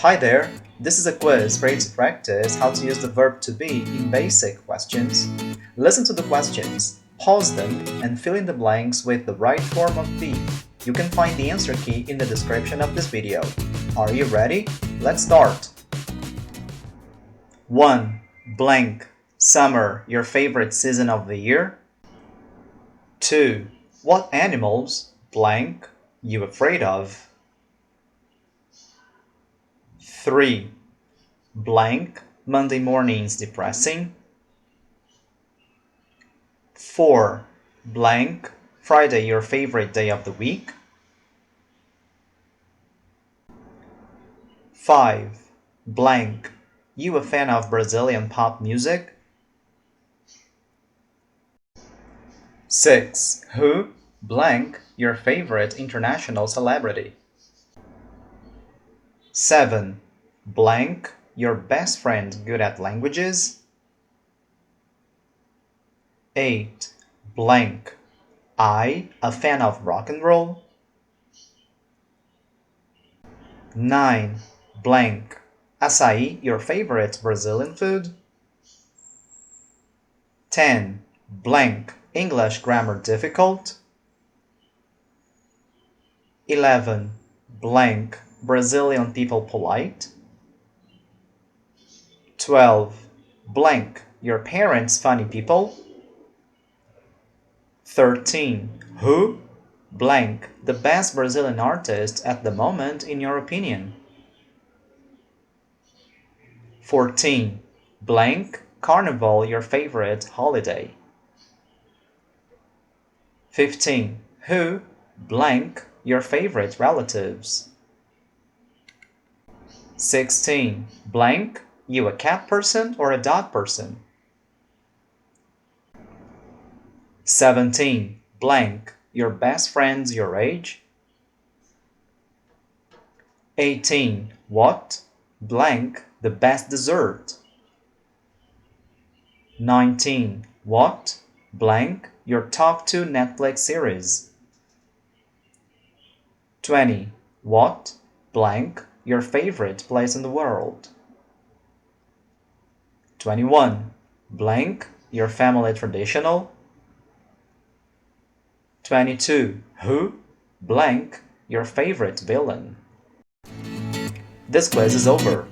Hi there, this is a quiz for you to practice how to use the verb to be in basic questions. Listen to the questions, pause them, and fill in the blanks with the right form of be. You can find the answer key in the description of this video. Are you ready? Let's start! 1. Blank. Summer, your favorite season of the year? 2. What animals, blank, you afraid of? 3. Blank, Monday mornings depressing? 4. Blank, Friday your favorite day of the week? 5. Blank, you a fan of Brazilian pop music? 6. Who, blank, your favorite international celebrity? 7. Blank, your best friend good at languages? 8. Blank, I, a fan of rock and roll? 9. Blank, Açaí, your favorite Brazilian food? 10. Blank, English grammar difficult? 11. Blank, Brazilian people polite? 12. Blank, your parents funny people? 13. Who, blank, the best Brazilian artist at the moment in your opinion? 14. Blank, Carnival, your favorite holiday? 15. Who, blank, your favorite relatives? 16. Blank, you a cat person or a dog person? 17. Blank, your best friends your age? 18. What, blank, the best dessert? 19. What, blank, your top 2 Netflix series? 20. What, blank, your favorite place in the world? 21. Blank, your family traditional? 22. Who, blank, your favorite villain? This quiz is over.